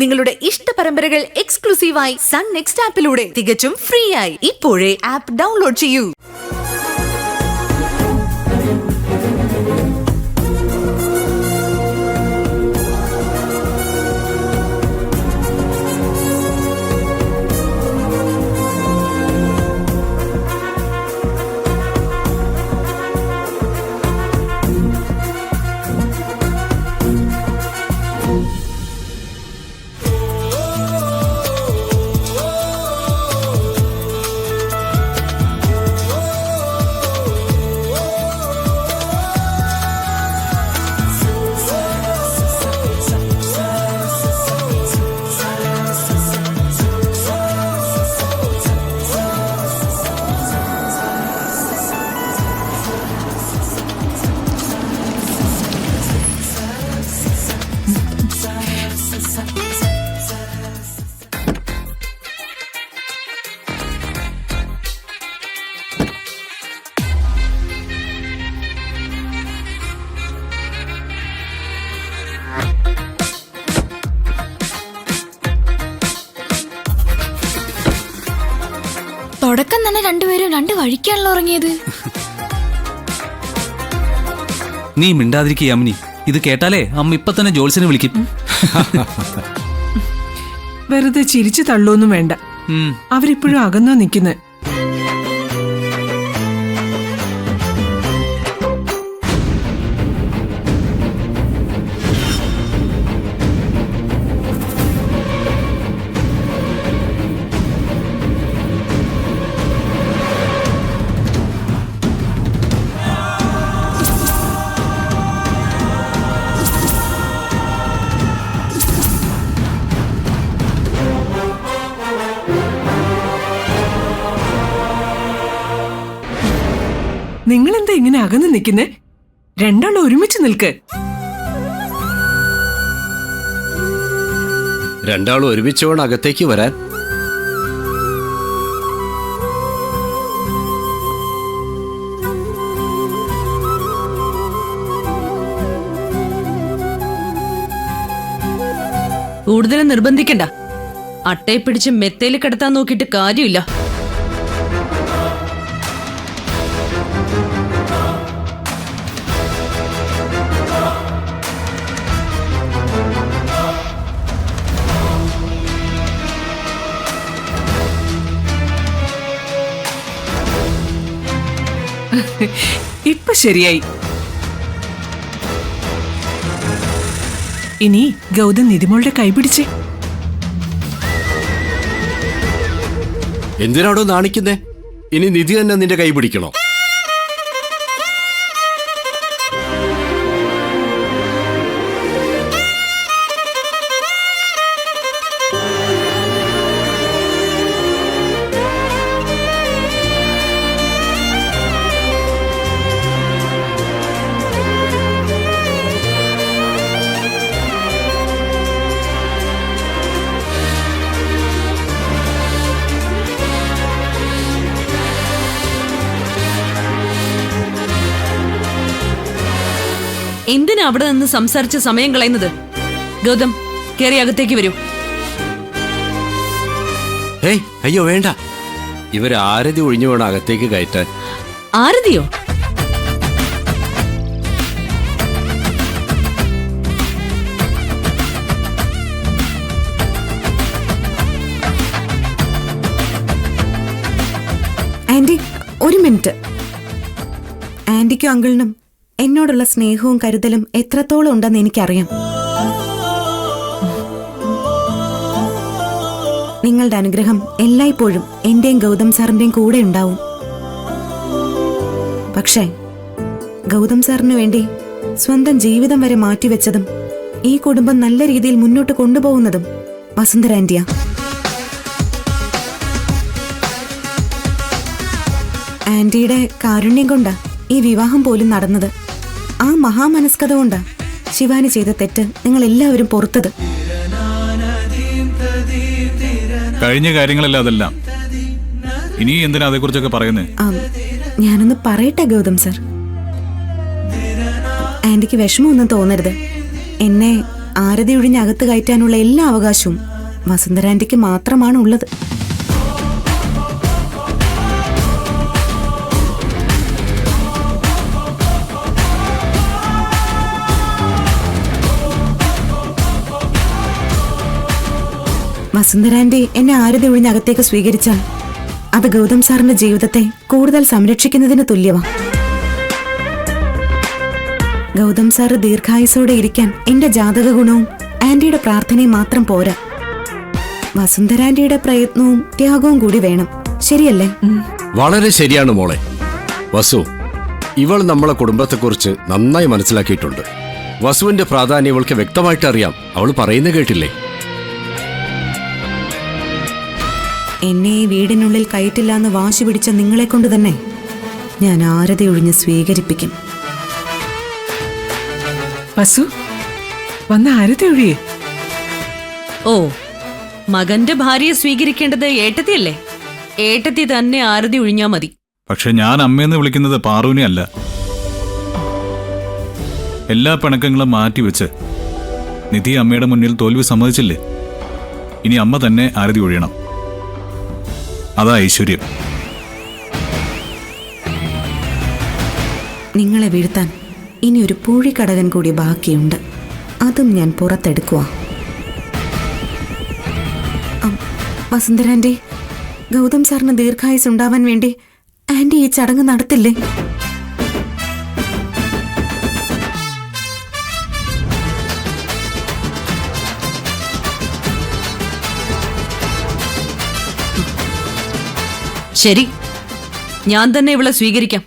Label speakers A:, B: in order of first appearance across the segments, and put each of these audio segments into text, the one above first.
A: നിങ്ങളുടെ ഇഷ്ട പരമ്പരകൾ എക്സ്ക്ലൂസീവായി സൺ നെക്സ്റ്റ് ആപ്പിലൂടെ തികച്ചും ഫ്രീ ആയി ഇപ്പോഴേ ആപ്പ് ഡൗൺലോഡ് ചെയ്യൂ.
B: തുടക്കം തന്നെ രണ്ടുപേരും രണ്ട് വഴിക്കാണല്ലോ ഇറങ്ങിയത്.
C: നീ മിണ്ടാതിരിക്കുക അമ്മിനി. ഇത് കേട്ടാലേ അമ്മ ഇപ്പൊ തന്നെ ജോത്സ്യനെ വിളിക്കും.
D: വെറുതെ ചിരിച്ചു തള്ളൊന്നും വേണ്ട. അവരിപ്പോഴും അകന്നോ നിൽക്കുന്നത്. നിങ്ങളെന്താ ഇങ്ങനെ അകന്ന് നിൽക്കുന്നേ? രണ്ടാളും ഒരുമിച്ച് നിൽക്ക്.
E: രണ്ടാളും ഒരുമിച്ച് വേണം അകത്തേക്ക് വരാൻ.
F: കൂടുതലും നിർബന്ധിക്കണ്ട. അട്ടയെ പിടിച്ച് മെത്തേൽ കിടത്താൻ നോക്കിയിട്ട് കാര്യമില്ല.
D: ഇപ്പൊ ശരിയായി. ഇനി ഗൗതം നിധിമോളുടെ കൈ പിടിച്ചേ.
E: എന്തിനാണോ നാണിക്കുന്നേ? ഇനി നിധി തന്നെ നിന്റെ കൈ പിടിക്കണോ?
F: എന്തിനാ അവിടെ നിന്ന് സംസാരിച്ച് സമയം കളയുന്നത്? ഗൗതം, കേറി അകത്തേക്ക് വരൂ.
E: ഏയ് അയ്യോ വേണ്ട. ഇവരാരതി ഒഴിഞ്ഞു വേണം അകത്തേക്ക് കയറ്റാൻ.
F: ആരതിയോ?
A: ആന്റി, ഒരു മിനിറ്റ്. ആന്റിക്കും അങ്കിളിനും എന്നോടുള്ള സ്നേഹവും കരുതലും എത്രത്തോളം ഉണ്ടെന്ന് എനിക്കറിയാം. നിങ്ങളുടെ അനുഗ്രഹം എല്ലായ്പ്പോഴും എന്റെയും ഗൗതം സാറിന്റെയും കൂടെ ഉണ്ടാവും. പക്ഷേ ഗൗതം സാറിന് വേണ്ടി സ്വന്തം ജീവിതം വരെ മാറ്റിവെച്ചതും ഈ കുടുംബം നല്ല രീതിയിൽ മുന്നോട്ട് കൊണ്ടുപോകുന്നതും വസുന്ധര ആന്റിയാ. ആന്റിയുടെ കാരുണ്യം കൊണ്ടാ ഈ വിവാഹം പോലും നടന്നത്. ആ മഹാമനസ്കത കൊണ്ടാ ശിവാനി ചെയ്ത തെറ്റ് നിങ്ങൾ എല്ലാവരും പൊറുത്തത്.
C: കഴിഞ്ഞ കാര്യങ്ങളല്ല അതെല്ലാം. ഇനി എന്തിനാ അതേക്കുറിച്ചൊക്കെ പറയുന്നേ?
A: ഞാനൊന്ന് പറയട്ടെ ഗൗതം സർ. ആന്റിക്ക് വിഷമമൊന്നും തോന്നരുത്. എന്നെ ആരതി ഒഴിഞ്ഞ് അകത്ത് കയറ്റാനുള്ള എല്ലാ അവകാശവും വസുന്ധരാന്റിക്ക് മാത്രമാണ് ഉള്ളത്. വസുന്ധരാന്റി എന്നെ ആരതി ഒഴിഞ്ഞ് അകത്തേക്ക് സ്വീകരിച്ചാൽ അത് ഗൗതം സാറിന്റെ ജീവിതത്തെ കൂടുതൽ സംരക്ഷിക്കുന്നതിന് തുല്യമാ. ഗൗതം സാറ് ദീർഘായുസോടെ ഇരിക്കാൻ എന്റെ ജാതക ഗുണവും ആന്റിയുടെ പ്രാർത്ഥനയും മാത്രം പോരാ. വസുന്ധരാന്റിയുടെ പ്രയത്നവും ത്യാഗവും കൂടി വേണം. ശരിയല്ലേ?
E: വളരെ ശരിയാണ് മോളെ. വസു, ഇവൾ നമ്മളെ കുടുംബത്തെക്കുറിച്ച് നന്നായി മനസ്സിലാക്കിയിട്ടുണ്ട്. വസുവിന്റെ പ്രാധാന്യം ഇവൾക്ക് വ്യക്തമായിട്ട് അറിയാം. അവൾ പറയുന്ന കേട്ടില്ലേ?
A: എന്നെ ഈ വീടിനുള്ളിൽ കയറ്റില്ലാന്ന് വാശി പിടിച്ച നിങ്ങളെ കൊണ്ട് തന്നെ ഞാൻ ആരതി ഒഴിഞ്ഞ് സ്വീകരിപ്പിക്കും.
D: വസു, വന്ന ആരതി ഒഴിയേ.
F: ഓ, മകന്റെ ഭാര്യയെ സ്വീകരിക്കേണ്ടത് ഏട്ടത്തിയല്ലേ? ഏട്ടത്തി തന്നെ ആരതി ഒഴിഞ്ഞാ മതി.
G: പക്ഷെ ഞാൻ അമ്മയെന്ന് വിളിക്കുന്നത് പാറുവിനെ അല്ല. എല്ലാ പിണക്കങ്ങളും മാറ്റിവെച്ച് നിധി അമ്മയുടെ മുന്നിൽ തോൽവി സമ്മതിച്ചില്ലേ? ഇനി അമ്മ തന്നെ ആരതി ഒഴിയണം. അതാ ഐശ്വര്യം.
A: നിങ്ങളെ വീഴ്ത്താൻ ഇനി ഒരു പൂഴിക്കടകൻ കൂടി ബാക്കിയുണ്ട്. അതും ഞാൻ പുറത്തെടുക്കുക. വസുന്ധരാന്റി, ഗൗതം സാറിന് ദീർഘായുസ് ഉണ്ടാവാൻ വേണ്ടി ആന്റി ഈ ചടങ്ങ് നടത്തില്ലേ?
F: ശരി, ഞാൻ തന്നെ ഇവളെ സ്വീകരിക്കാം.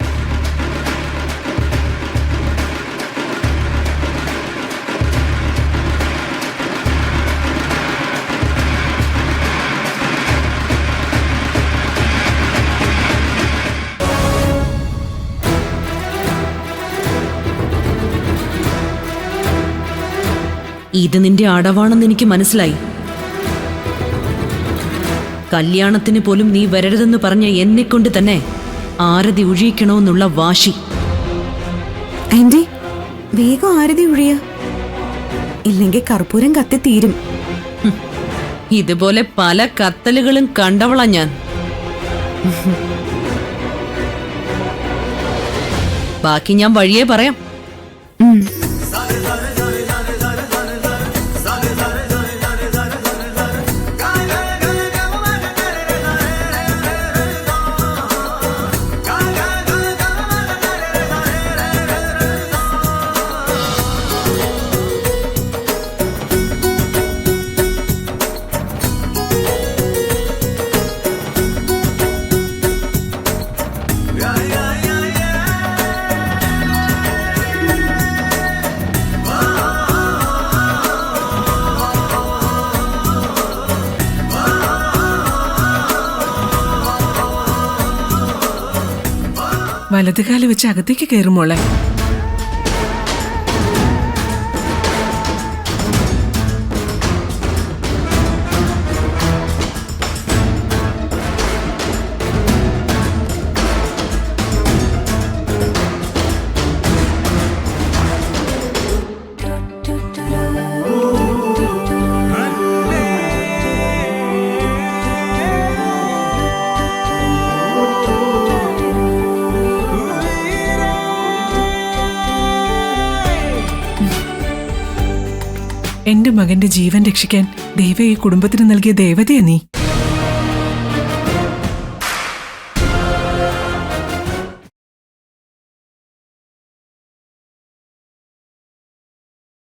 F: ഇത് നിന്റെ അടവാണെന്ന് എനിക്ക് മനസ്സിലായി. കല്യാണത്തിന് പോലും നീ വരരുതെന്ന് പറഞ്ഞ എന്നെ കൊണ്ട് തന്നെ ആരതി ഒഴിയിക്കണമെന്നുള്ള വാശി.
A: ആന്റി, വേഗം ആരതി ഒഴിയ, ഇല്ലെങ്കിൽ കർപ്പൂരം കത്തിത്തീരും.
F: ഇതുപോലെ പല കത്തലുകളും കണ്ടവളാ ഞാൻ. ബാക്കി ഞാൻ വഴിയേ പറയാം.
D: വലതുകാല് വെച്ച് അകത്തേക്ക് കയറുമോളെ. എന്റെ മകന്റെ ജീവൻ രക്ഷിക്കാൻ ദൈവം ഈ കുടുംബത്തിന് നൽകിയ ദേവതയാ നീ.